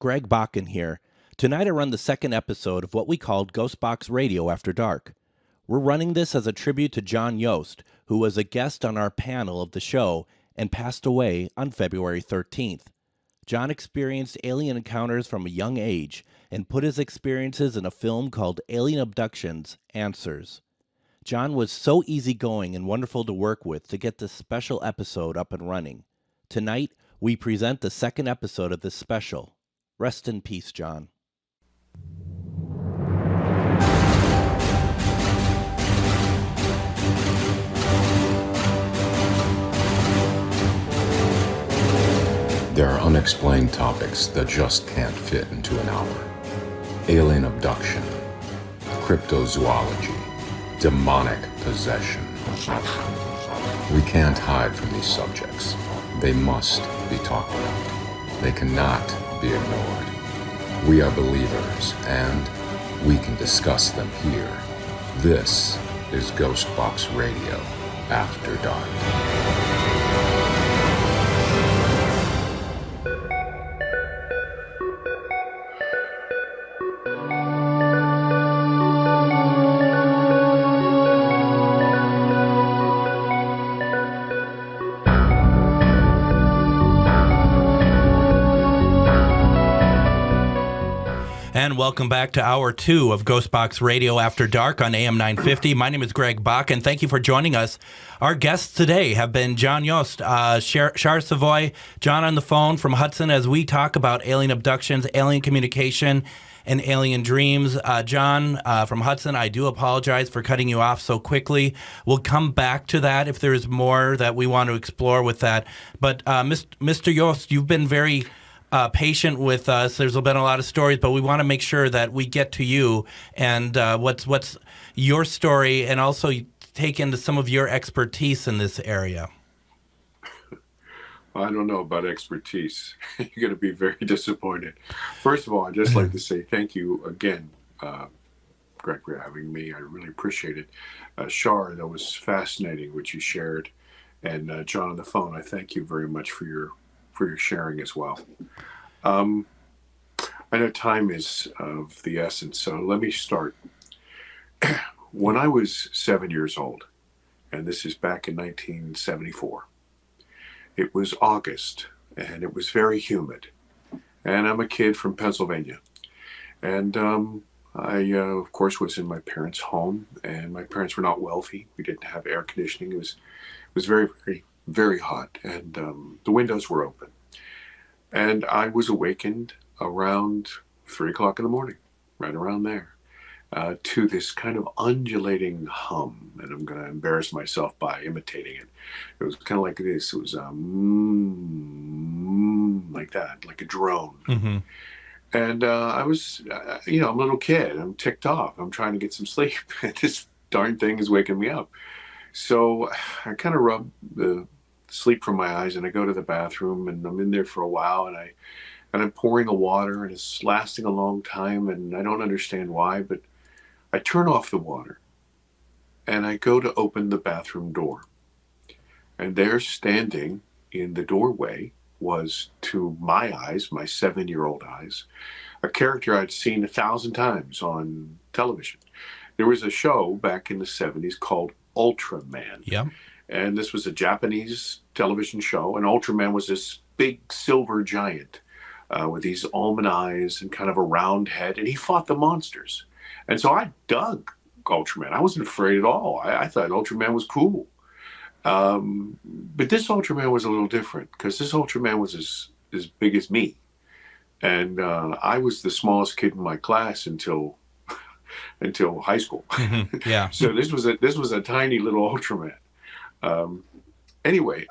Greg Bakun here. Tonight I run the second episode of what we called GhostBox Radio After Dark. We're running this as a tribute to John Yost, who was a guest on our panel of the show and passed away on February 13th. John experienced alien encounters from a young age and put his experiences in a film called Alien Abductions, Answers. John was so easygoing and wonderful to work with to get this special episode up and running. Tonight, we present the second episode of this special. Rest in peace, John. There are unexplained topics that just can't fit into an hour. Alien abduction, cryptozoology, demonic possession. We can't hide from these subjects. They must be talked about. They cannot be ignored. We are believers, and we can discuss them here. This is GhostBox Radio After Dark. And welcome back to Hour 2 of GhostBox Radio After Dark on AM 950. My name is Greg Bakun. Thank you for joining us. Our guests today have been John Yost, Char Savoy, John on the phone from Hudson as we talk about alien abductions, alien communication, and alien dreams. John from Hudson, I do apologize for cutting you off so quickly. We'll come back to that if there's more that we want to explore with that. But Mr. Yost, you've been very patient with us. There's been a lot of stories, but we want to make sure that we get to you and what's your story, and also take into some of your expertise in this area. I don't know about expertise. You're going to be very disappointed. First of all, I'd just like to say thank you again, Greg, for having me. I really appreciate it. Char, that was fascinating what you shared. And John on the phone, I thank you very much for your sharing as well. I know time is of the essence, so let me start. When I was 7 years old, and this is back in 1974, it was August, and it was very humid. And I'm a kid from Pennsylvania. And I, of course, was in my parents' home, and my parents were not wealthy. We didn't have air conditioning. It was very, very, very hot, and the windows were open. And I was awakened around 3 o'clock in the morning, right around there, to this kind of undulating hum. And I'm going to embarrass myself by imitating it. It was kind of like this. It was like that, like a drone. Mm-hmm. And I was, I'm a little kid. I'm ticked off. I'm trying to get some sleep. And this darn thing is waking me up. So I kind of rub the sleep from my eyes, and I go to the bathroom, and I'm in there for a while, and I'm pouring the water, and it's lasting a long time, and I don't understand why, but I turn off the water, and I go to open the bathroom door, and there, standing in the doorway, was, to my eyes, my 7-year-old eyes, a character I'd seen 1,000 times on television. There was a show back in the 70s called Ultraman. Yeah. And this was a Japanese television show, and Ultraman was this big silver giant with these almond eyes and kind of a round head, and he fought the monsters. And so I dug Ultraman. I wasn't afraid at all. I thought Ultraman was cool. But this Ultraman was a little different, because this Ultraman was as big as me. And I was the smallest kid in my class until high school. Mm-hmm. Yeah. So this was a tiny little Ultraman. Anyway,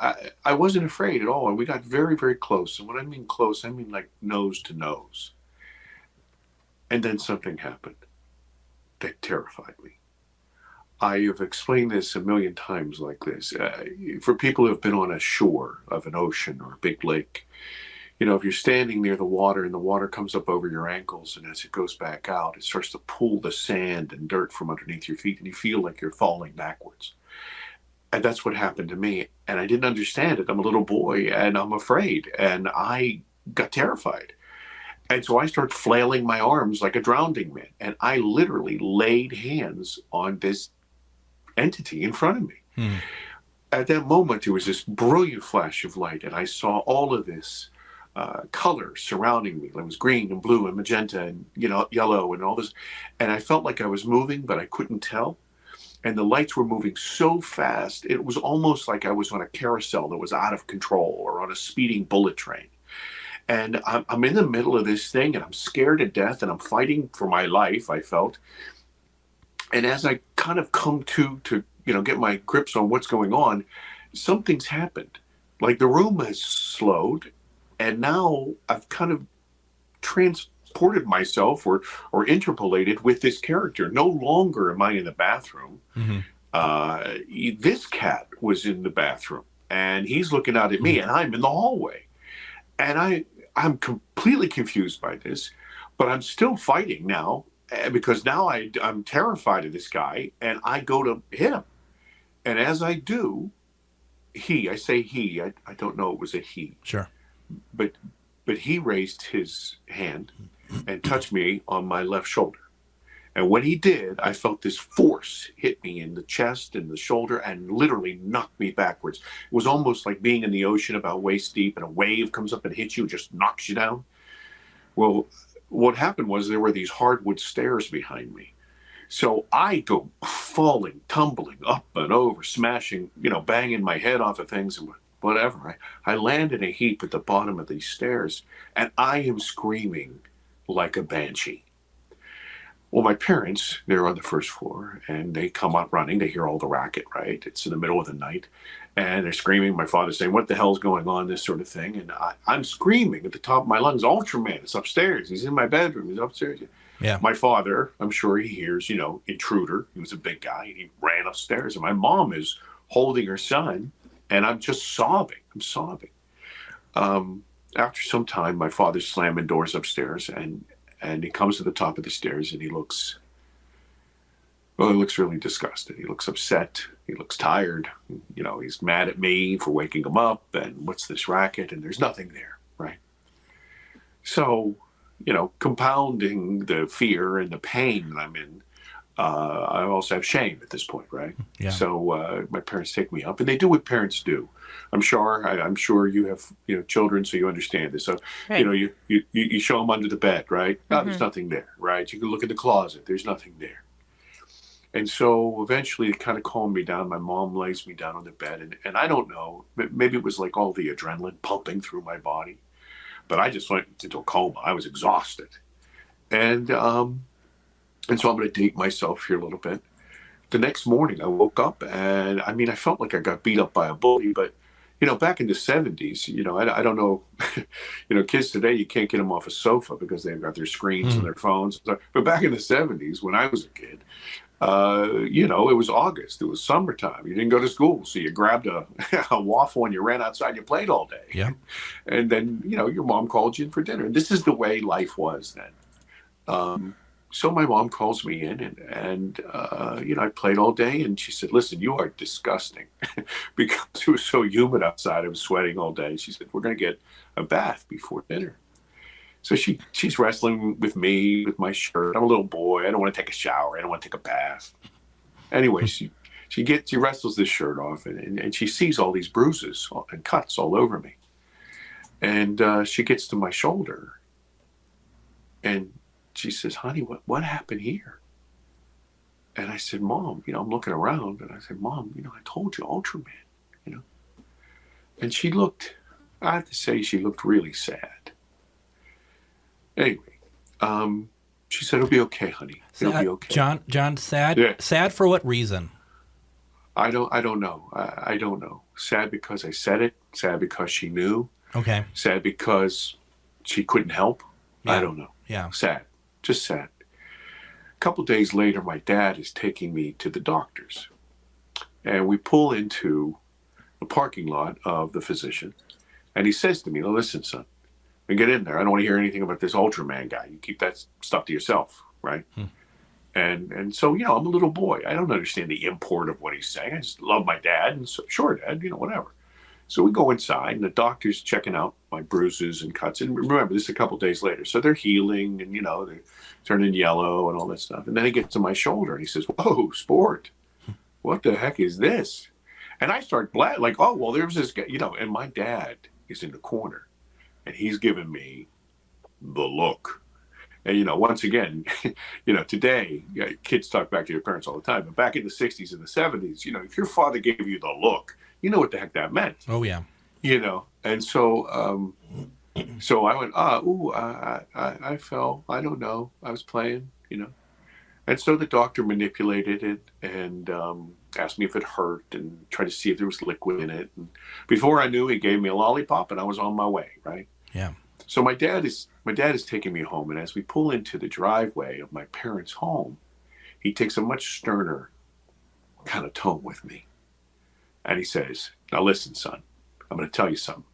I wasn't afraid at all, and we got very, very close. And when I mean close, I mean like nose to nose. And then something happened that terrified me. I have explained this a million times like this. For people who have been on a shore of an ocean or a big lake, if you're standing near the water and the water comes up over your ankles, and as it goes back out, it starts to pull the sand and dirt from underneath your feet, and you feel like you're falling backwards. And that's what happened to me. And I didn't understand it. I'm a little boy, and I'm afraid. And I got terrified. And so I started flailing my arms like a drowning man. And I literally laid hands on this entity in front of me. Hmm. At that moment, there was this brilliant flash of light, and I saw all of this color surrounding me. It was green and blue and magenta and, yellow and all this. And I felt like I was moving, but I couldn't tell. And the lights were moving so fast, it was almost like I was on a carousel that was out of control or on a speeding bullet train. And I'm in the middle of this thing, and I'm scared to death, and I'm fighting for my life, I felt. And as I kind of come to get my grips on what's going on, something's happened. Like the room has slowed, and now I've kind of transported myself or interpolated with this character. No longer am I in the bathroom. Mm-hmm. This cat was in the bathroom, and he's looking out at me, and I'm in the hallway. And I'm completely confused by this, but I'm still fighting now because now I'm terrified of this guy, and I go to hit him. And as I do, I say he, I don't know it was a he. Sure. But he raised his hand and touched me on my left shoulder. And when he did, I felt this force hit me in the chest and the shoulder and literally knocked me backwards. It was almost like being in the ocean about waist deep, and a wave comes up and hits you, just knocks you down. Well, what happened was there were these hardwood stairs behind me. So I go falling, tumbling up and over, smashing, banging my head off of things and whatever. I land in a heap at the bottom of these stairs, and I am screaming like a banshee. Well, my parents, they're on the first floor, and they come up running. They hear all the racket, right? It's in the middle of the night, and they're screaming. My father's saying, what the hell's going on, this sort of thing. And I'm screaming at the top of my lungs, Ultraman is upstairs. He's in my bedroom. He's upstairs. Yeah. My father, I'm sure he hears, intruder. He was a big guy, and he ran upstairs. And my mom is holding her son, and I'm just sobbing. I'm sobbing. After some time, my father's slamming doors upstairs, and he comes to the top of the stairs, and he looks really disgusted. He looks upset. He looks tired. He's mad at me for waking him up, and what's this racket? And there's nothing there, right? So, compounding the fear and the pain that I'm in, I also have shame at this point, right? Yeah. So my parents take me up, and they do what parents do. I'm sure you have children, so you understand this. So right. You show them under the bed, right? Mm-hmm. No, there's nothing there, right? You can look in the closet. There's nothing there. And so eventually they kind of calmed me down. My mom lays me down on the bed, and I don't know, maybe it was like all the adrenaline pumping through my body, but I just went into a coma. I was exhausted. And so I'm going to date myself here a little bit. The next morning I woke up, and I felt like I got beat up by a bully, but back in the 70s, I don't know, kids today, you can't get them off a sofa because they've got their screens and their phones. But back in the 70s, when I was a kid, it was August. It was summertime. You didn't go to school, so you grabbed a waffle and you ran outside. You played all day. Yeah. And then, your mom called you in for dinner. And this is the way life was then. So my mom calls me in, and I played all day, and she said, listen, you are disgusting. Because it was so humid outside, I was sweating all day. She said, we're going to get a bath before dinner. So she's wrestling with me, with my shirt. I'm a little boy. I don't want to take a shower. I don't want to take a bath. Anyway, she wrestles this shirt off, and she sees all these bruises and cuts all over me. And she gets to my shoulder, and she says, honey, what happened here? And I said, Mom, I'm looking around, and I said, Mom, I told you, Ultraman, And she looked, I have to say, she looked really sad. Anyway, she said, it'll be okay, honey. It'll be okay. John, sad? Yeah. Sad for what reason? I don't know. I don't know. Sad because I said it. Sad because she knew. Okay. Sad because she couldn't help. Yeah. I don't know. Yeah. Sad. Just sad. A couple days later, my dad is taking me to the doctor's. And we pull into the parking lot of the physician. And he says to me, listen, son, and get in there. I don't want to hear anything about this Ultraman guy. You keep that stuff to yourself, right? And so, I'm a little boy. I don't understand the import of what he's saying. I just love my dad. And so, sure, Dad, whatever. So we go inside, and the doctor's checking out my bruises and cuts. And remember, this is a couple days later. So they're healing, and, they're turning yellow and all that stuff. And then he gets to my shoulder, and he says, "Whoa, sport, what the heck is this?" And I start like, oh, well, there's this guy, and my dad is in the corner, and he's giving me the look. And, once again, today, kids talk back to your parents all the time. But back in the 60s and the 70s, if your father gave you the look, you know what the heck that meant. Oh, yeah. And so so I went, I fell. I don't know. I was playing, And so the doctor manipulated it and asked me if it hurt and tried to see if there was liquid in it. And before I knew, he gave me a lollipop, and I was on my way, right? Yeah. So my dad is taking me home, and as we pull into the driveway of my parents' home, he takes a much sterner kind of tone with me. And he says, "Now listen, son, I'm going to tell you something.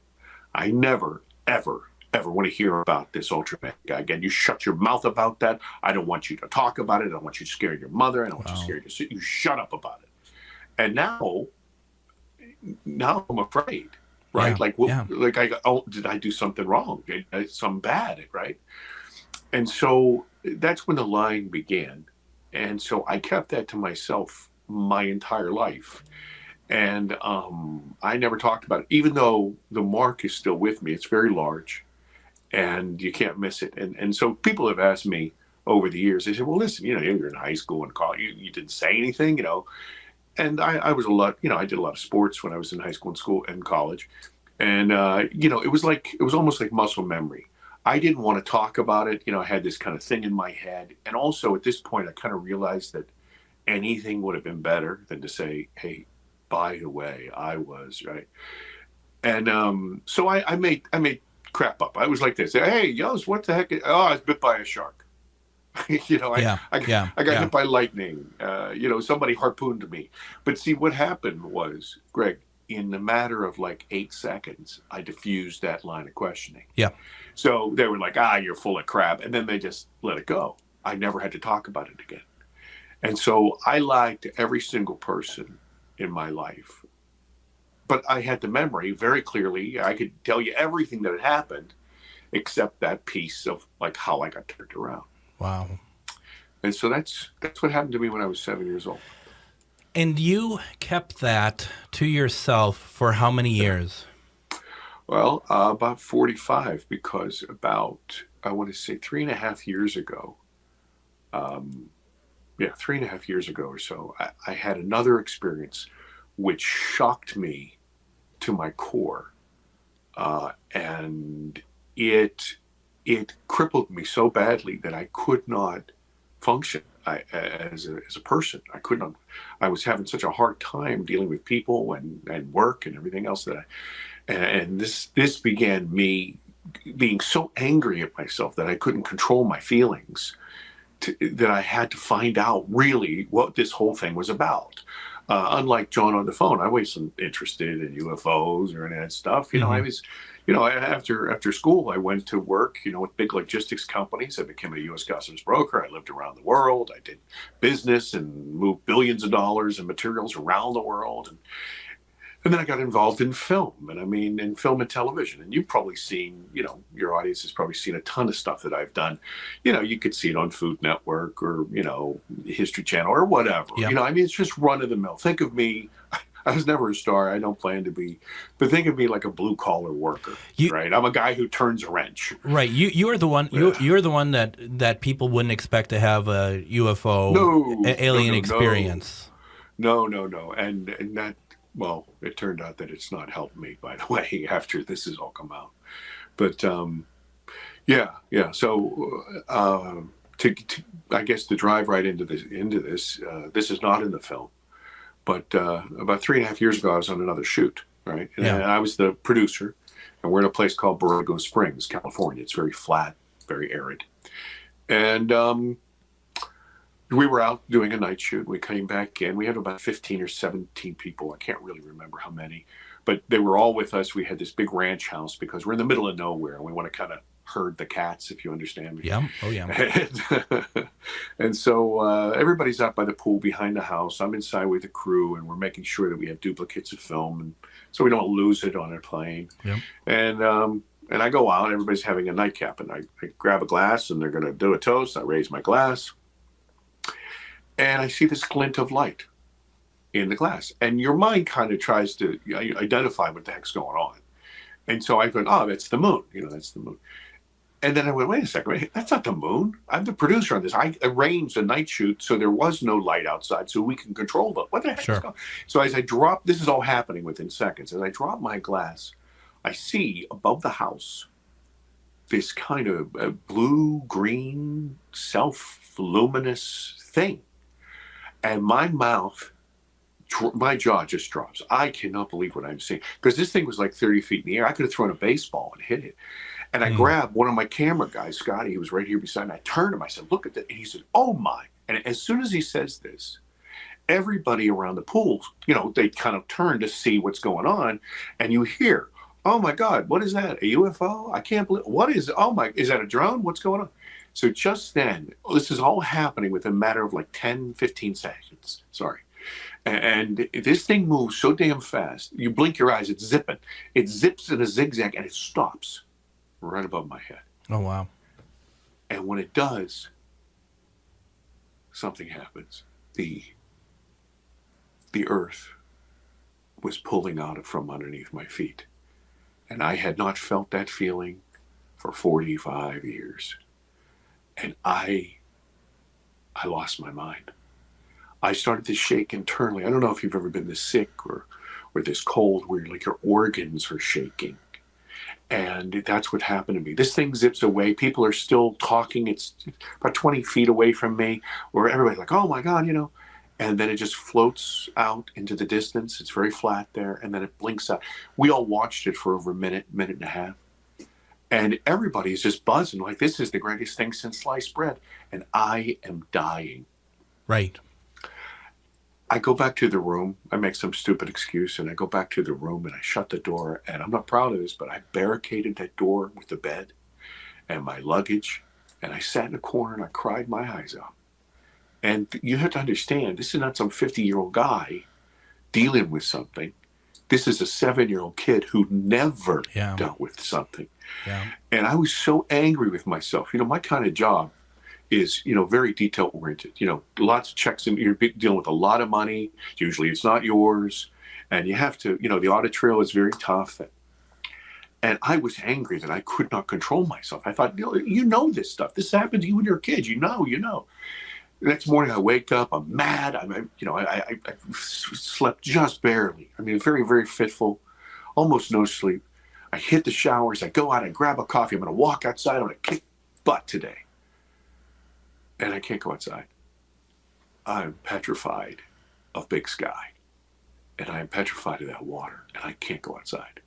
I never, ever, ever want to hear about this Ultraman guy again. You shut your mouth about that. I don't want you to talk about it. I don't want you to scare your mother. I don't want you to scare your... You shut up about it." And now I'm afraid, right? Yeah. Did I do something wrong? Something bad, right? And so that's when the lying began. And so I kept that to myself my entire life. And I never talked about it, even though the mark is still with me. It's very large, and you can't miss it. And so people have asked me over the years, they said, "Well, listen, you're in high school and college. You didn't say anything, And I was a lot, I did a lot of sports when I was in high school and school and college. And, it was almost like muscle memory. I didn't want to talk about it. I had this kind of thing in my head. And also at this point, I kind of realized that anything would have been better than to say, "Hey, by the way, I was," right? And so I made crap up. I was like this. "Hey, Yost, what the heck? Oh, I was bit by a shark." I got hit by lightning. Somebody harpooned me. But see, what happened was, Greg, in a matter of like 8 seconds, I diffused that line of questioning. Yeah. So they were like, "You're full of crap." And then they just let it go. I never had to talk about it again. And so I lied to every single person in my life. But I had the memory very clearly. I could tell you everything that had happened except that piece of like how I got turned around. Wow. And so that's what happened to me when I was 7 years old. And you kept that to yourself for how many years? Well, about 45, because I want to say 3.5 years ago, 3.5 years ago or so, I had another experience which shocked me to my core. And it crippled me so badly that I could not function as a person. I could not. I was having such a hard time dealing with people and work and everything else and this began me being so angry at myself that I couldn't control my feelings, that I had to find out really what this whole thing was about. Unlike John on the phone, I wasn't interested in UFOs or any of that stuff. Mm-hmm. I was, after school, I went to work, with big logistics companies. I became a U.S. customs broker. I lived around the world. I did business and moved billions of dollars in materials around the world. And then I got involved in film, in film and television. And you've probably seen, your audience has probably seen a ton of stuff that I've done. You could see it on Food Network or, History Channel or whatever. Yep. It's just run of the mill. Think of me. I was never a star. I don't plan to be. But think of me like a blue collar worker, right? I'm a guy who turns a wrench. Right. You're the one. You're the one that people wouldn't expect to have a UFO alien experience. No. And that. Well, it turned out that it's not helped me, by the way, after this has all come out. But yeah. So I guess to drive right into this, this is not in the film. But about 3.5 years ago, I was on another shoot, right? And I was the producer, and we're in a place called Borrego Springs, California. It's very flat, very arid, and we were out doing a night shoot. We came back in. We had about 15 or 17 people. I can't really remember how many, but they were all with us. We had this big ranch house because we're in the middle of nowhere, and we want to kind of herd the cats, if you understand me. Yeah. Oh, yeah. And so everybody's out by the pool behind the house. I'm inside with the crew, and we're making sure that we have duplicates of film and so we don't lose it on a plane. Yep. And I go out, everybody's having a nightcap, and I grab a glass, and they're going to do a toast. I raise my glass, and I see this glint of light in the glass. And your mind kind of tries to identify what the heck's going on. And so I go, oh, that's the moon. That's the moon. And then I went, wait a second, that's not the moon. I'm the producer on this. I arranged a night shoot so there was no light outside so we can control them. What the heck is going on? So as I drop, this is all happening within seconds. As I drop my glass, I see above the house this kind of blue-green, self-luminous thing. And my jaw just drops. I cannot believe what I'm seeing. Because this thing was like 30 feet in the air. I could have thrown a baseball and hit it. And I grabbed one of my camera guys, Scotty, he was right here beside me. I turned him. I said, look at that. And he said, oh, my. And as soon as he says this, everybody around the pool, they kind of turn to see what's going on. And you hear, oh, my God, what is that? A UFO? I can't believe. What is it? Oh, my. Is that a drone? What's going on? So just then, this is all happening within a matter of like 10, 15 seconds. Sorry. And this thing moves so damn fast. You blink your eyes, it's zipping. It zips in a zigzag and it stops right above my head. Oh, wow. And when it does, something happens. The earth was pulling out from underneath my feet. And I had not felt that feeling for 45 years. And I lost my mind. I started to shake internally. I don't know if you've ever been this sick or this cold where like your organs are shaking. And that's what happened to me. This thing zips away. People are still talking. It's about 20 feet away from me, where everybody's like, oh my God, And then it just floats out into the distance. It's very flat there. And then it blinks out. We all watched it for over a minute and a half. And everybody is just buzzing like this is the greatest thing since sliced bread. And I am dying. Right. I go back to the room. I make some stupid excuse, and I go back to the room, and I shut the door. And I'm not proud of this, but I barricaded that door with the bed and my luggage. And I sat in a corner, and I cried my eyes out. And you have to understand, this is not some 50-year-old guy dealing with something. This is a 7-year-old kid who never dealt with something. Yeah. And I was so angry with myself. My kind of job is, very detail oriented, lots of checks, and you're dealing with a lot of money. Usually it's not yours. And you have to, the audit trail is very tough. And I was angry that I could not control myself. I thought, you know this stuff. This happened to you when you're a kid. You know. The next morning I wake up, I'm mad. I slept just barely. Very, very fitful, almost no sleep. I hit the showers. I go out and grab a coffee. I'm going to walk outside. I'm going to kick butt today. And I can't go outside. I'm petrified of big sky. And I am petrified of that water. And I can't go outside.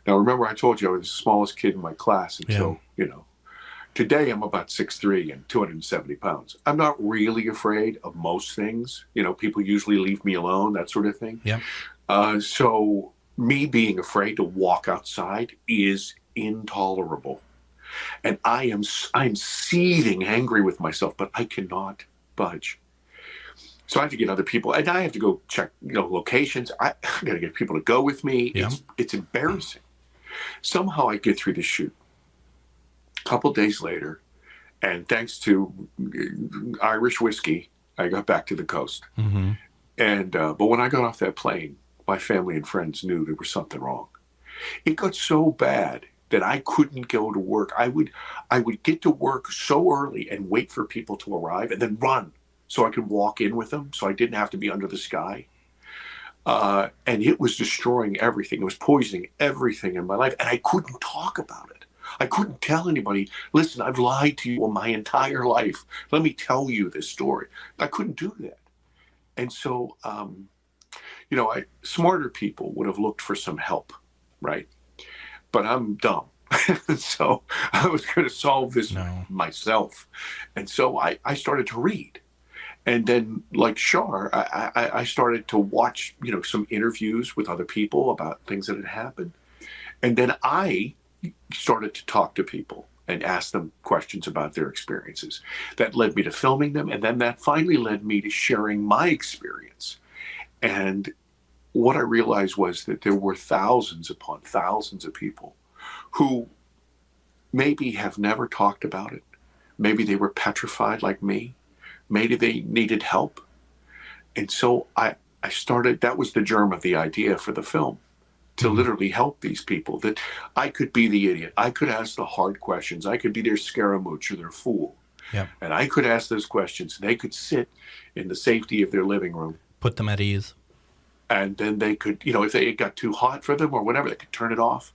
Now, remember I told you I was the smallest kid in my class until, today I'm about 6'3" and 270 pounds. I'm not really afraid of most things. People usually leave me alone, that sort of thing. Yeah. So me being afraid to walk outside is intolerable. And I'm seething angry with myself, but I cannot budge. So I have to get other people, and I have to go check, locations. I got to get people to go with me. Yeah. It's embarrassing. Somehow I get through the shoot. A couple days later, and thanks to Irish whiskey, I got back to the coast. Mm-hmm. And but when I got off that plane, my family and friends knew there was something wrong. It got so bad that I couldn't go to work. I would get to work so early and wait for people to arrive and then run so I could walk in with them so I didn't have to be under the sky. And it was destroying everything. It was poisoning everything in my life. And I couldn't talk about it. I couldn't tell anybody, listen, I've lied to you my entire life. Let me tell you this story. I couldn't do that. And so, smarter people would have looked for some help, right? But I'm dumb. So I was going to solve this myself. And so I started to read. And then, like Shar, I started to watch, some interviews with other people about things that had happened. And then I started to talk to people and ask them questions about their experiences. That led me to filming them. And then that finally led me to sharing my experience. And what I realized was that there were thousands upon thousands of people who maybe have never talked about it. Maybe they were petrified like me. Maybe they needed help. And so I started, that was the germ of the idea for the film, to literally help these people, that I could be the idiot. I could ask the hard questions. I could be their scaramouche or their fool. Yeah. And I could ask those questions. They could sit in the safety of their living room. Put them at ease. And then they could, if it got too hot for them or whatever, they could turn it off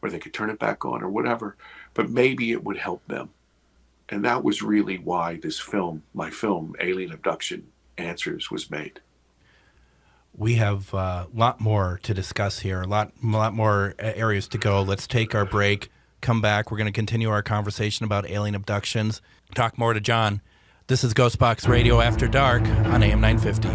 or they could turn it back on or whatever. But maybe it would help them. And that was really why this film, my film, Alien Abduction Answers, was made. We have a lot more to discuss here, a lot more areas to go. Let's take our break, come back. We're going to continue our conversation about alien abductions, talk more to John. This is GhostBox Radio After Dark on AM 950.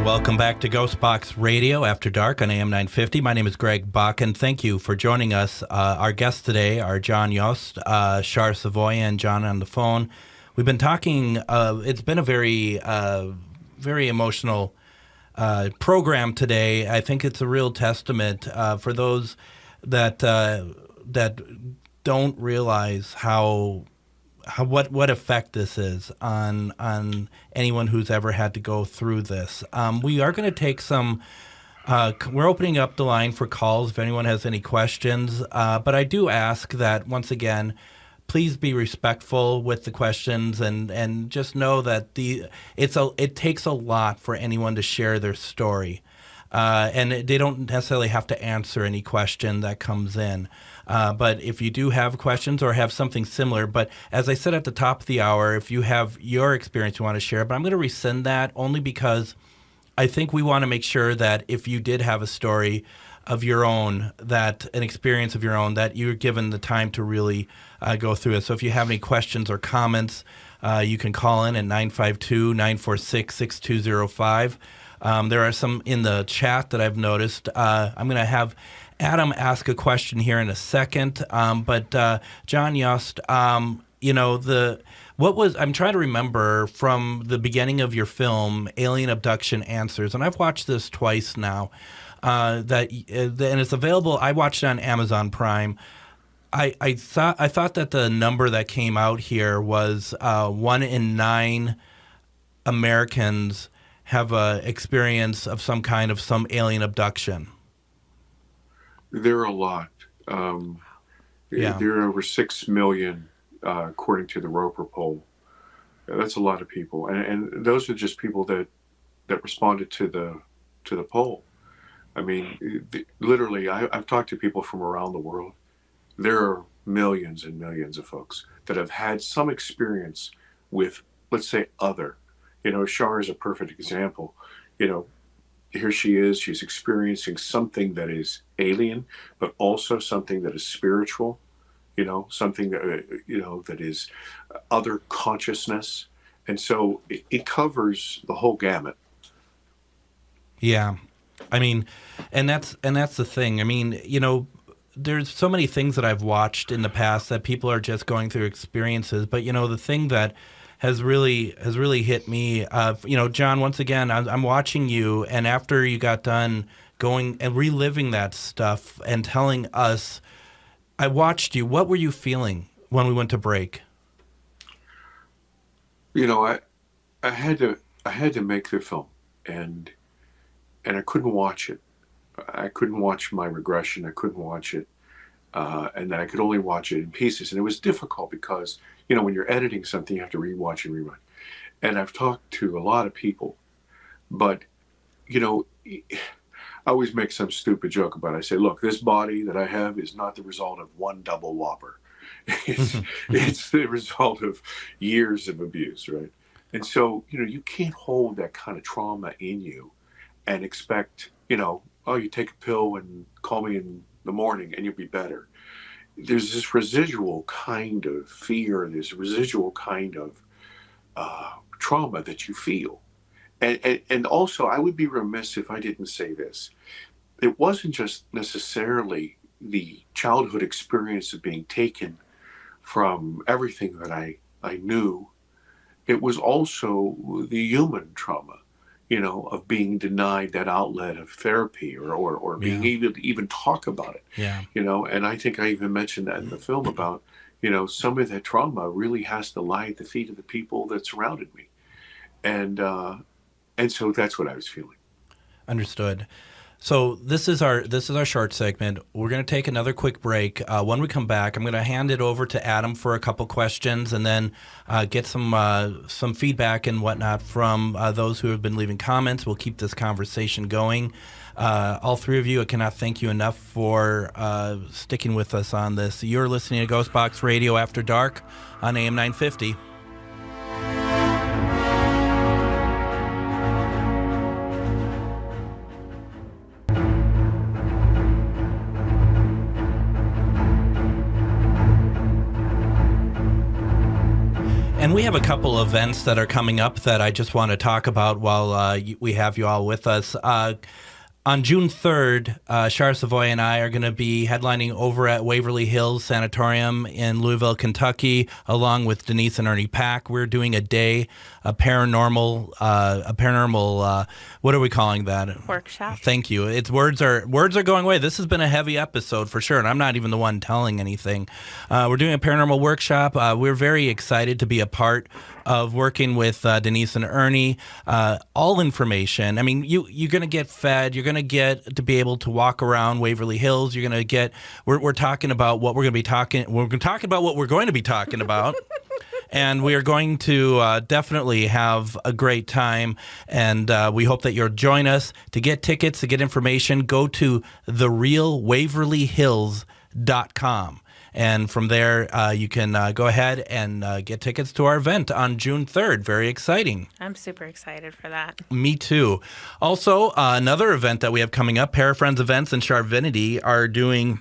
Welcome back to GhostBox Radio After Dark on AM 950. My name is Greg Bakun. Thank you for joining us. Our guests today are John Yost, Shar Savoy, and John on the phone. We've been talking, it's been a very emotional program today. I think it's a real testament for those that don't realize what effect this is on anyone who's ever had to go through this. We are going to take some. We're opening up the line for calls if anyone has any questions. But I do ask that once again, please be respectful with the questions and just know that it takes a lot for anyone to share their story, and they don't necessarily have to answer any question that comes in. But if you do have questions or have something similar, but as I said at the top of the hour, if you have your experience you want to share, but I'm going to rescind that only because I think we want to make sure that if you did have a story of your own, an experience of your own, that you're given the time to really go through it. So if you have any questions or comments, you can call in at 952-946-6205. There are some in the chat that I've noticed. I'm going to have Adam ask a question here in a second, but John Yost, I'm trying to remember from the beginning of your film, Alien Abduction Answers, and I've watched this twice now. And it's available. I watched it on Amazon Prime. I thought that the number that came out here was 1 in 9 Americans have a experience of some kind of some alien abduction. There are a lot. There are over 6 million, according to the Roper poll. That's a lot of people, and those are just people that responded to the poll. I mean, literally, I've talked to people from around the world. There are millions and millions of folks that have had some experience with, let's say, other. Shar is a perfect example. Here she is, she's experiencing something that is alien, but also something that is spiritual, something that, that is other consciousness. And so it covers the whole gamut. Yeah. I mean, and that's the thing. I mean, there's so many things that I've watched in the past that people are just going through experiences. But, the thing that has really hit me. John, once again, I'm watching you, and after you got done going and reliving that stuff and telling us, I watched you. What were you feeling when we went to break? I had to make the film, and I couldn't watch it. I couldn't watch my regression. I couldn't watch it, and then I could only watch it in pieces, and it was difficult because. When you're editing something, you have to rewatch and rerun. And I've talked to a lot of people, but, I always make some stupid joke about it. I say, look, this body that I have is not the result of one double whopper. It's the result of years of abuse, right? And so, you can't hold that kind of trauma in you and expect, you take a pill and call me in the morning and you'll be better. There's this residual kind of fear, there's a residual kind of trauma that you feel. And also, I would be remiss if I didn't say this. it wasn't just necessarily the childhood experience of being taken from everything that I knew. It was also the human trauma, of being denied that outlet of therapy or being able to even talk about it. Yeah. And I think I even mentioned that in the film about, some of that trauma really has to lie at the feet of the people that surrounded me. And so that's what I was feeling. Understood. So this is our short segment. We're going to take another quick break. When we come back, I'm going to hand it over to Adam for a couple questions, and then get some feedback and whatnot from those who have been leaving comments. We'll keep this conversation going. All three of you, I cannot thank you enough for sticking with us on this. You're listening to GhostBox Radio After Dark on AM 950. And we have a couple events that are coming up that I just want to talk about while we have you all with us. On June 3rd, Shar Savoy and I are going to be headlining over at Waverly Hills Sanatorium in Louisville, Kentucky, along with Denise and Ernie Pack. We're doing a day, a paranormal, what are we calling that? Workshop. Thank you. It's words are going away. This has been a heavy episode for sure, and I'm not even the one telling anything. We're doing a paranormal workshop. We're very excited to be a part of working with Denise and Ernie. All information. I mean, you're going to get fed. You're going to get to be able to walk around Waverly Hills. You're going to get. We're talking about what we're going to be talking. We're going to talk about what we're going to be talking about. And we are going to definitely have a great time, and we hope that you'll join us. To get tickets, to get information, go to therealwaverlyhills.com. And from there, you can go ahead and get tickets to our event on June 3rd. Very exciting. I'm super excited for that. Me too. Also, another event that we have coming up, Parafriends Events and Charvinity are doing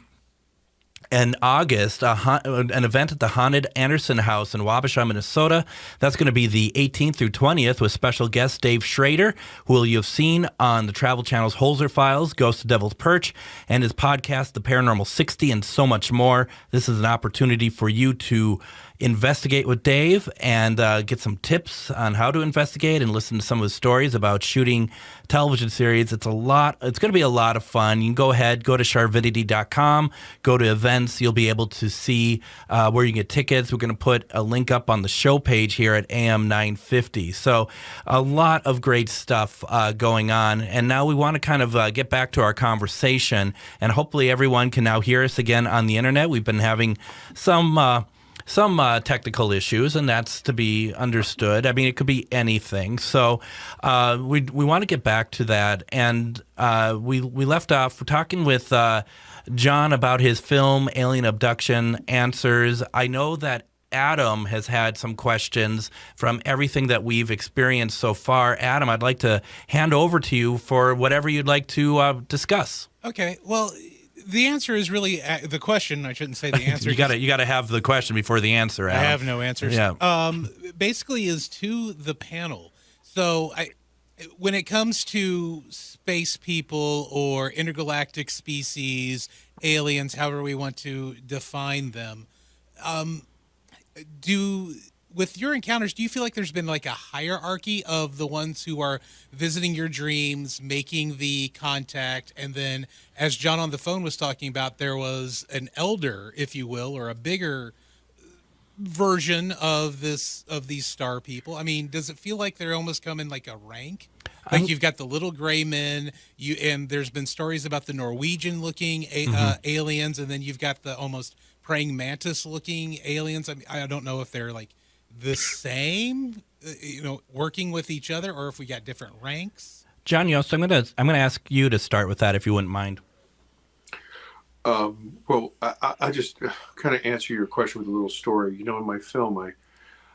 in August, an event at the Haunted Anderson House in Wabasha, Minnesota. That's going to be the 18th through 20th with special guest Dave Schrader, who you have seen on the Travel Channel's Holzer Files, Ghost of Devil's Perch, and his podcast, The Paranormal 60, and so much more. This is an opportunity for you to investigate with Dave and get some tips on how to investigate and listen to some of his stories about shooting television series. It's going to be a lot of fun. You can go ahead, go to charvidity.com, go to events. You'll be able to see where you can get tickets. We're going to put a link up on the show page here at AM 950. So a lot of great stuff going on. And now we want to kind of get back to our conversation, and hopefully everyone can now hear us again on the internet. We've been having some technical issues, and that's to be understood. I mean, it could be anything. So we want to get back to that. And we left off talking with John about his film, Alien Abduction Answers. I know that Adam has had some questions from everything that we've experienced so far. Adam, I'd like to hand over to you for whatever you'd like to discuss. Okay, well, the answer is really the question. I shouldn't say the answer. you got to have the question before the answer, Adam. I have no answers. Yeah. Basically is to the panel. So when it comes to space people or intergalactic species, aliens, however we want to define them, with your encounters, do you feel like there's been like a hierarchy of the ones who are visiting your dreams, making the contact, and then, as John on the phone was talking about, there was an elder, if you will, or a bigger version of these star people? I mean, does it feel like they're almost come in like a rank? Like you've got the little gray men, and there's been stories about the Norwegian-looking aliens, and then you've got the almost praying mantis-looking aliens. I mean, I don't know if they're like the same, working with each other, or if we got different ranks. John Yost, I'm gonna ask you to start with that, if you wouldn't mind. Well, I just kind of answer your question with a little story. In my film,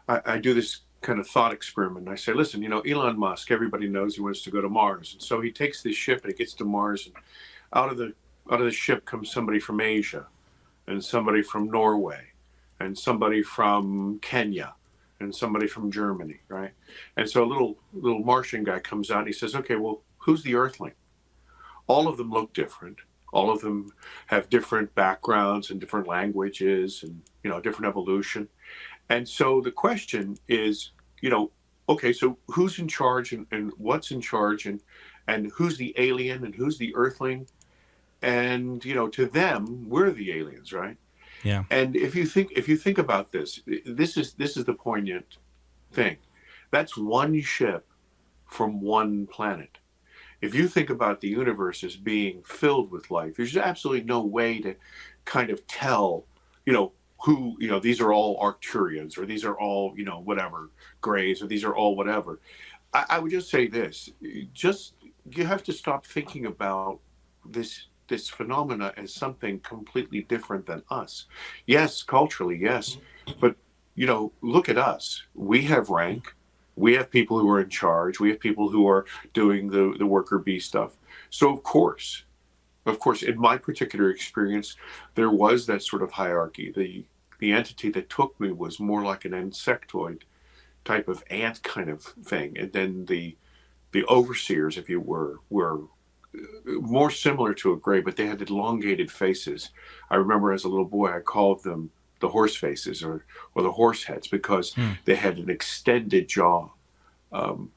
I do this kind of thought experiment. I say, listen, Elon Musk, everybody knows he wants to go to Mars, and so he takes this ship and it gets to Mars, and out of the ship comes somebody from Asia, and somebody from Norway, and somebody from Kenya, and somebody from Germany, right? And so a little Martian guy comes out and he says, okay, well, who's the Earthling? all of them look different. All of them have different backgrounds and different languages and, different evolution. And so the question is, okay, so who's in charge and what's in charge and who's the alien and who's the earthling? And, to them, we're the aliens, right? Yeah. And if you think about this is the poignant thing. That's one ship from one planet. If you think about the universe as being filled with life, there's absolutely no way to kind of tell, who, these are all Arcturians, or these are all, whatever, Greys, or these are all whatever. I would just say this, you have to stop thinking about this phenomena as something completely different than us. Yes, culturally, yes, but, look at us. We have rank. We have people who are in charge. We have people who are doing the worker bee stuff. So of course, in my particular experience, there was that sort of hierarchy. The entity that took me was more like an insectoid type of ant kind of thing. And then the overseers, if you were more similar to a Grey, but they had elongated faces. I remember as a little boy, I called them the horse faces or the horse heads because they had an extended jaw.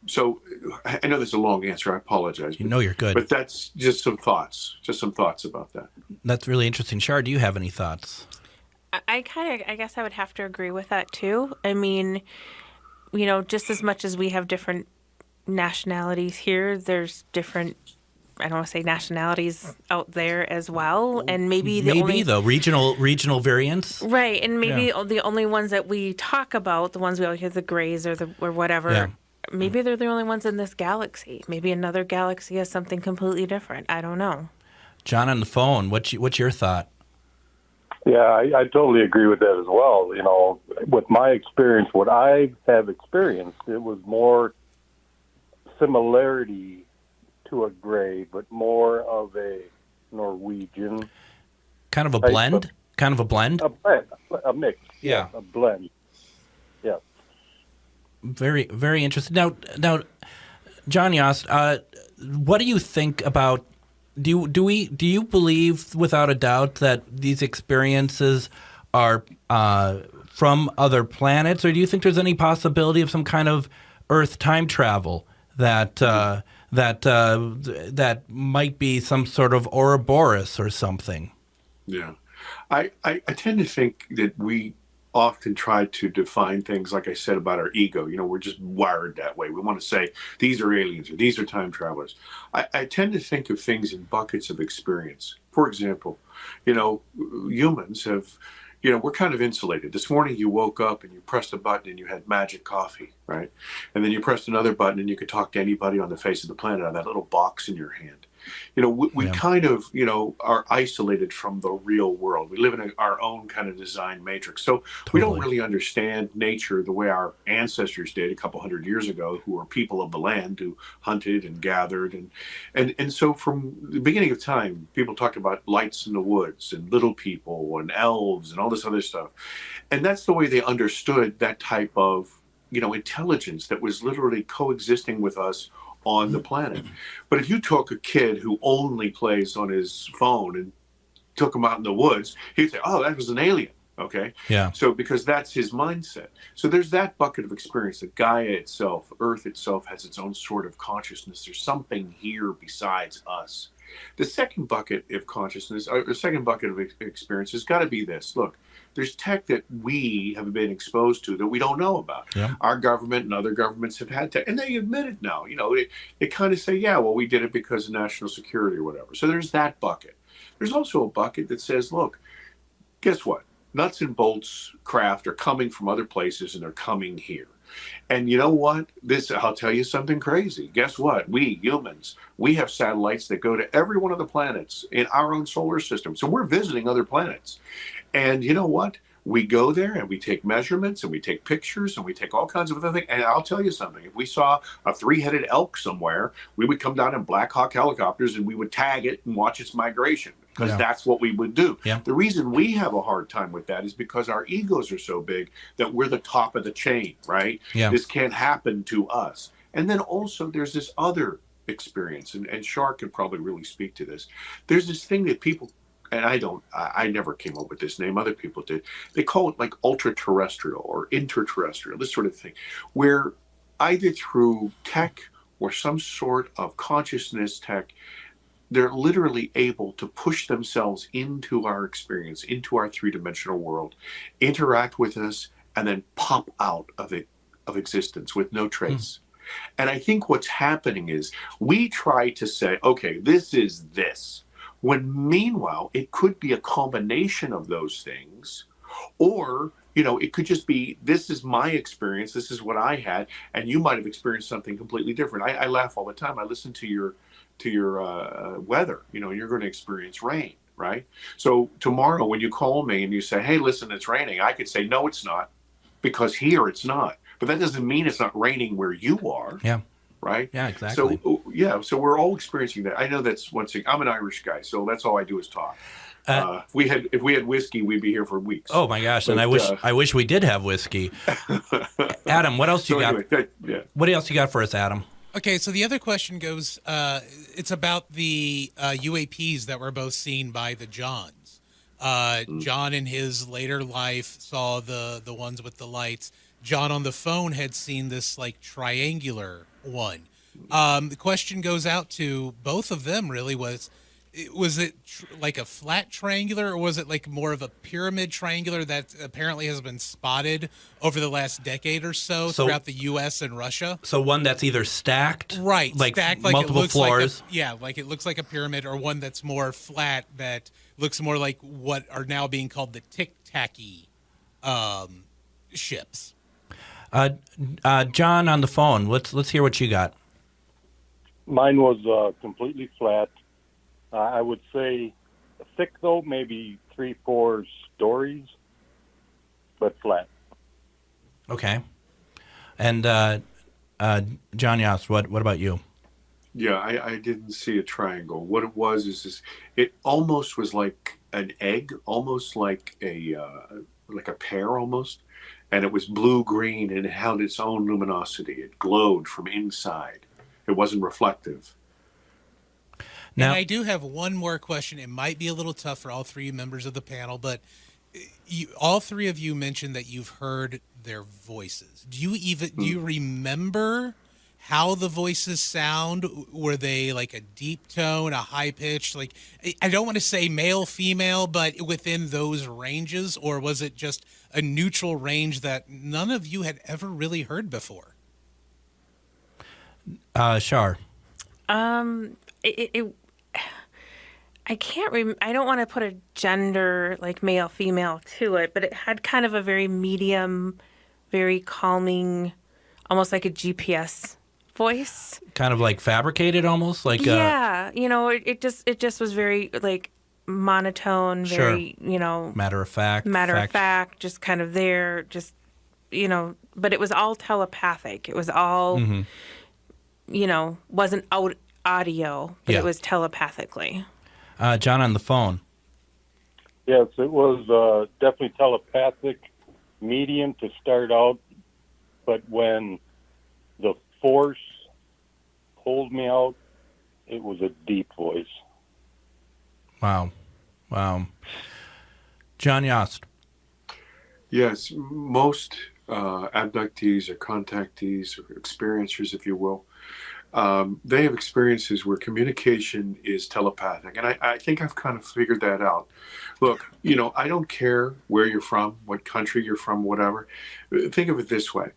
So I know there's a long answer. I apologize. You're good. But that's just some thoughts about that. That's really interesting. Shar, do you have any thoughts? I guess I would have to agree with that too. I mean, just as much as we have different nationalities here, there's different, I don't want to say nationalities out there as well, and maybe regional variants, right? And maybe the only ones that we talk about, the ones we all hear, the Greys or whatever. Yeah. Maybe they're the only ones in this galaxy. Maybe another galaxy has something completely different. I don't know. John on the phone, what's your thought? Yeah, I totally agree with that as well. With my experience, what I have experienced, it was more similarity to a Grey, but more of a Norwegian. Kind of a blend? A blend, a mix. Yeah. A blend. Yeah. Very, very interesting. Now, John Yost, what do you think about? Do you believe without a doubt that these experiences are from other planets, or do you think there's any possibility of some kind of Earth time travel that might be some sort of Ouroboros or something? Yeah, I tend to think that we often try to define things, like I said, about our ego. We're just wired that way. We want to say, these are aliens or these are time travelers. I tend to think of things in buckets of experience. For example, humans have, we're kind of insulated. This morning you woke up and you pressed a button and you had magic coffee, right? And then you pressed another button and you could talk to anybody on the face of the planet on that little box in your hand. We kind of, are isolated from the real world. We live in our own kind of design matrix. So we don't really understand nature the way our ancestors did a couple hundred years ago, who were people of the land, who hunted and gathered. And so from the beginning of time, people talked about lights in the woods and little people and elves and all this other stuff. And that's the way they understood that type of, intelligence that was literally coexisting with us on the planet. But if you took a kid who only plays on his phone and took him out in the woods, he'd say, oh, that was an alien. Okay. Yeah. So because that's his mindset. So there's that bucket of experience. That Gaia itself, Earth itself, has its own sort of consciousness. There's something here besides us. The second bucket of consciousness, or the second bucket of experience, has got to be this. Look, there's tech that we have been exposed to that we don't know about. Yeah. Our government and other governments have had tech, and they admit it now. They kind of say, yeah, well, we did it because of national security or whatever. So there's that bucket. There's also a bucket that says, look, guess what? Nuts and bolts craft are coming from other places, and they're coming here. And you know what? I'll tell you something crazy. Guess what? We humans, we have satellites that go to every one of the planets in our own solar system. So we're visiting other planets. And you know what? We go there and we take measurements and we take pictures and we take all kinds of other things. And I'll tell you something. If we saw a 3-headed elk somewhere, we would come down in Black Hawk helicopters and we would tag it and watch its migration, because that's what we would do. Yeah. The reason we have a hard time with that is because our egos are so big that we're the top of the chain, right? Yeah. This can't happen to us. And then also there's this other experience, and Shar could probably really speak to this. There's this thing that people, and I never came up with this name, other people did. They call it like ultra-terrestrial or interterrestrial, this sort of thing, where either through tech or some sort of consciousness tech, they're literally able to push themselves into our experience, into our three-dimensional world, interact with us, and then pop out of existence with no trace. And I think what's happening is we try to say, okay, this is this, when meanwhile it could be a combination of those things, or it could just be, this is my experience, this is what I had, and you might have experienced something completely different. I laugh all the time. I listen to your weather. You're going to experience rain, right? So tomorrow when you call me and you say, hey, listen, it's raining, I could say, no, it's not, because here it's not. But that doesn't mean it's not raining where you are. Yeah. Right? Yeah, exactly. So we're all experiencing that. I know that's one thing. I'm an Irish guy, so that's all I do is talk. If we had whiskey, we'd be here for weeks. Oh my gosh! But, and I wish we did have whiskey. Adam, what else you got? Yeah. What else you got for us, Adam? Okay, so the other question goes. It's about the UAPs that were both seen by the Johns. John in his later life saw the ones with the lights. John on the phone had seen this like triangular one. The question goes out to both of them. Really, was it like a flat triangular, or was it like more of a pyramid triangular that apparently has been spotted over the last decade or so throughout the U.S. and Russia? So one that's either stacked, right, like stacked, like multiple floors. Like it looks like a pyramid, or one that's more flat that looks more like what are now being called the tic-tacky ships. John on the phone. Let's hear what you got. Mine was completely flat. I would say thick though, maybe 3-4 stories, but flat. Okay. And John Yost, what about you? Yeah, I didn't see a triangle. What it was is it almost was like an egg, almost like a pear almost. And it was blue-green, and it held its own luminosity. It glowed from inside. It wasn't reflective. Now, and I do have one more question. It might be a little tough for all three members of the panel, but all three of you mentioned that you've heard their voices. Do you remember how the voices sound? Were they like a deep tone, a high pitch? Like, I don't want to say male, female, but within those ranges, or was it just a neutral range that none of you had ever really heard before? Shar. I can't I don't want to put a gender like male, female to it, but it had kind of a very medium, very calming, almost like a GPS voice. Kind of like fabricated, almost like it just was very like monotone, very matter of fact, just kind of there, just but it was all telepathic. It was all wasn't audio, but it was telepathically. John on the phone. Yes, it was definitely telepathic, medium to start out, but when the force pulled me out, it was a deep voice. Wow. John Yost. Yes, most abductees or contactees or experiencers, if you will, they have experiences where communication is telepathic. And I think I've kind of figured that out. Look, I don't care where you're from, what country you're from, whatever. Think of it this way.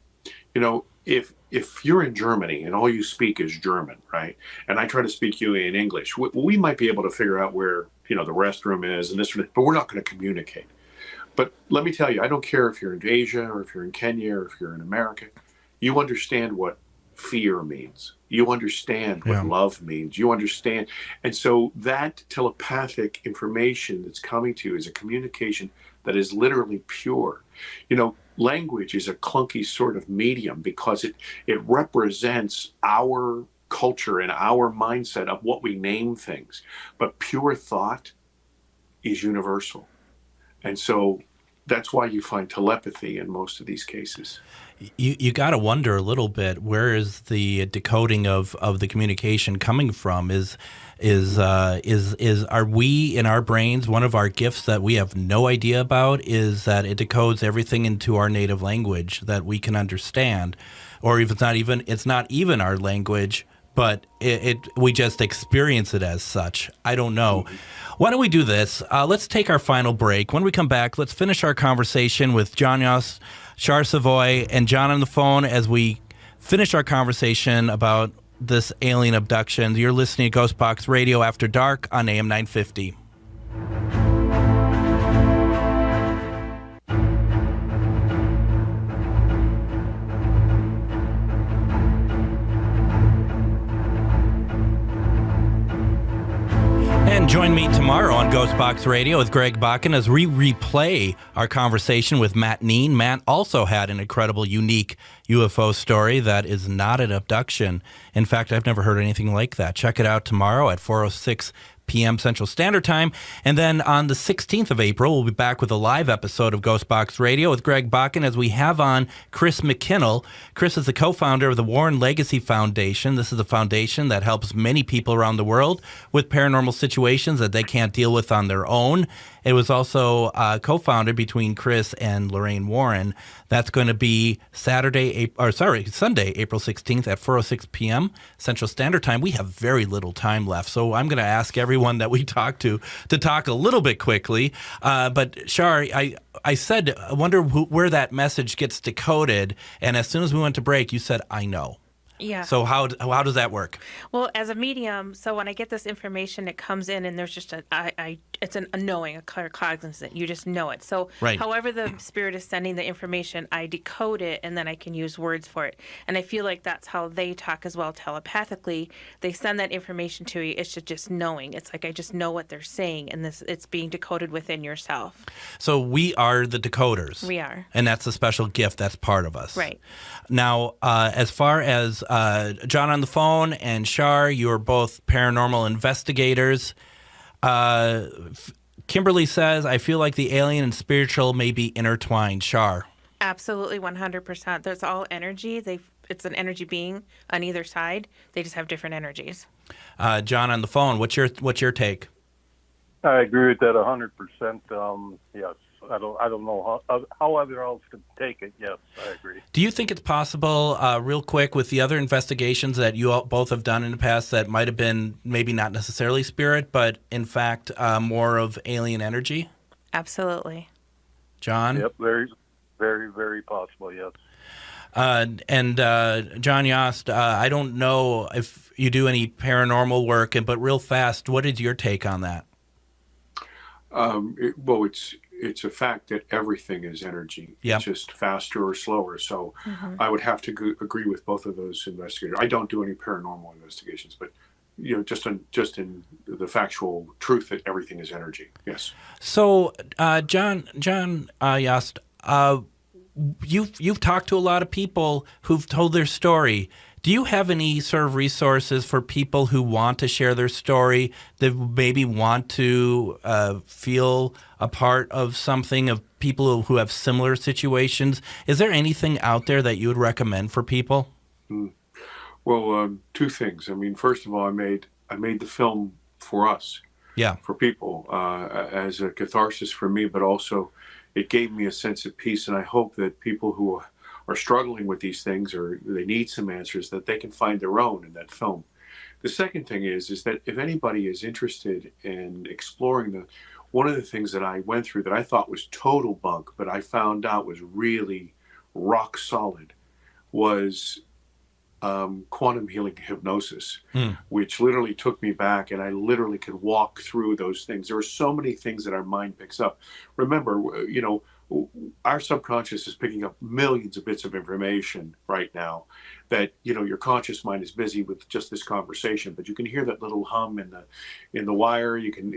If you're in Germany and all you speak is German, right? And I try to speak you in English, we might be able to figure out where, the restroom is and this, but we're not going to communicate. But let me tell you, I don't care if you're in Asia or if you're in Kenya or if you're in America. You understand what fear means. You understand what love means. You understand. And so that telepathic information that's coming to you is a communication that is literally pure. Language is a clunky sort of medium because it represents our culture and our mindset of what we name things. But pure thought is universal. And so that's why you find telepathy in most of these cases. You got to wonder a little bit, where is the decoding of the communication coming from? Are we in our brains, one of our gifts that we have no idea about is that it decodes everything into our native language that we can understand, or if it's not even our language, but we just experience it as such. I don't know. Why don't we do this? Let's take our final break. When we come back, let's finish our conversation with John Yost, Char Savoy, and John on the phone as we finish our conversation about this alien abduction. You're listening to GhostBox Radio After Dark on AM 950. And join me tomorrow on GhostBox Radio with Greg Bakun as we replay our conversation with Matt Neen. Matt also had an incredible, unique UFO story that is not an abduction. In fact, I've never heard anything like that. Check it out tomorrow at 4:06 p.m. Central Standard Time. And then on the 16th of April, we'll be back with a live episode of GhostBox Radio with Greg Bakun as we have on Chris McKinnell. Chris is the co-founder of the Warren Legacy Foundation. This is a foundation that helps many people around the world with paranormal situations that they can't deal with on their own. It was also co-founded between Chris and Lorraine Warren. That's going to be Sunday, April 16th at 4:06 p.m. Central Standard Time. We have very little time left, so I'm going to ask everyone that we talk to talk a little bit quickly. But Shar, I said, I wonder where that message gets decoded, and as soon as we went to break, you said, I know. Yeah. So how does that work? Well, as a medium, so when I get this information, it comes in and there's just it's a knowing, a cognizant. You just know it. So right. However the spirit is sending the information, I decode it and then I can use words for it. And I feel like that's how they talk as well, telepathically. They send that information to you. It's just knowing. It's like I just know what they're saying, and it's being decoded within yourself. So we are the decoders. We are. And that's a special gift that's part of us. Right. Now, as far as John on the phone and Shar, you are both paranormal investigators. Kimberly says, I feel like the alien and spiritual may be intertwined. Shar. Absolutely, 100%. There's all energy. It's an energy being on either side. They just have different energies. John on the phone, what's your take? I agree with that 100%. Yes, I don't know how other else to take it. Yes, I agree. Do you think it's possible, real quick, with the other investigations that you all both have done in the past that might have been maybe not necessarily spirit, but in fact more of alien energy? Absolutely. John? Yep, very, very, very possible, yes. And John Yost, I don't know if you do any paranormal work, but real fast, what is your take on that? It's a fact that everything is energy. Yep. It's just faster or slower. So I would have to agree with both of those investigators. I don't do any paranormal investigations, but just in the factual truth that everything is energy. Yes. So, John Yost, you've talked to a lot of people who've told their story. Do you have any sort of resources for people who want to share their story, that maybe want to feel a part of something, of people who have similar situations? Is there anything out there that you would recommend for people? Well, two things. I mean, first of all, I made the film for us, for people, as a catharsis for me, but also it gave me a sense of peace. And I hope that people who are struggling with these things, or they need some answers, that they can find their own in that film. The second thing is that if anybody is interested in exploring one of the things that I went through that I thought was total bunk, but I found out was really rock solid, was quantum healing hypnosis, which literally took me back, and I literally could walk through those things. There are so many things that our mind picks up. Remember, our subconscious is picking up millions of bits of information right now that, your conscious mind is busy with just this conversation, but you can hear that little hum in the wire. You can,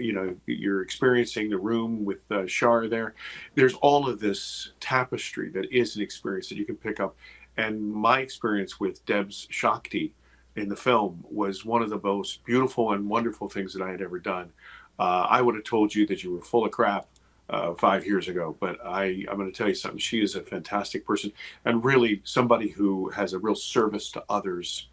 you're experiencing the room with Shar there. There's all of this tapestry that is an experience that you can pick up. And my experience with Deb's Shakti in the film was one of the most beautiful and wonderful things that I had ever done. I would have told you that you were full of crap 5 years ago. But I'm going to tell you something. She is a fantastic person, and really somebody who has a real service to others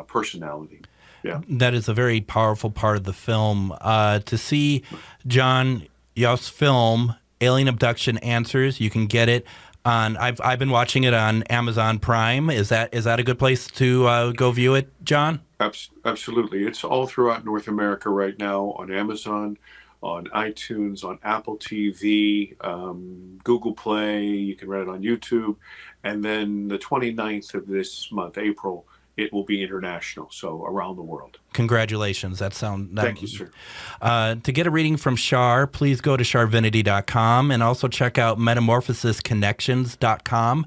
personality. Yeah, that is a very powerful part of the film. To see John Yost's film, Alien Abduction Answers, you can get it on. I've been watching it on Amazon Prime. Is that a good place to go view it, John? Absolutely. It's all throughout North America right now on Amazon, on iTunes, on Apple TV, Google Play. You can rent it on YouTube. And then the 29th of this month, April, it will be international, so around the world. Congratulations. Thank you, sir. To get a reading from Shar, please go to sharvinity.com and also check out metamorphosisconnections.com.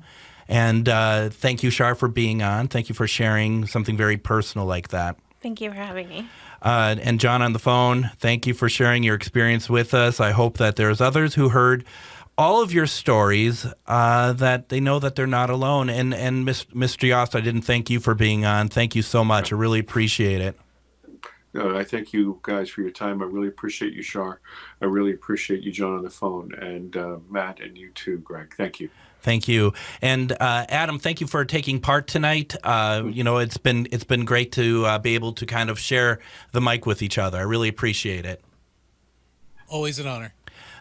And thank you, Shar, for being on. Thank you for sharing something very personal like that. Thank you for having me. And John on the phone, thank you for sharing your experience with us. I hope that there's others who heard all of your stories, that they know that they're not alone. And Mr. Yost, I didn't thank you for being on. Thank you so much. I really appreciate it. I thank you guys for your time. I really appreciate you, Shar. I really appreciate you, John, on the phone, and Matt, and you too, Greg. Thank you. Thank you. And Adam, thank you for taking part tonight. It's been great to be able to kind of share the mic with each other. I really appreciate it. Always an honor.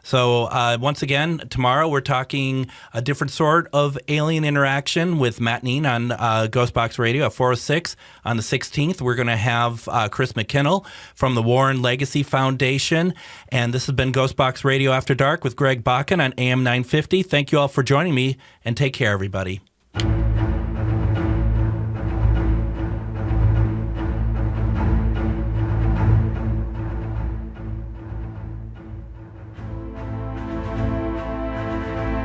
So once again, tomorrow we're talking a different sort of alien interaction with Matt Neen on GhostBox Radio at 4:06. On the 16th, we're going to have Chris McKinnell from the Warren Legacy Foundation. And this has been GhostBox Radio After Dark with Greg Bakun on AM 950. Thank you all for joining me, and take care, everybody.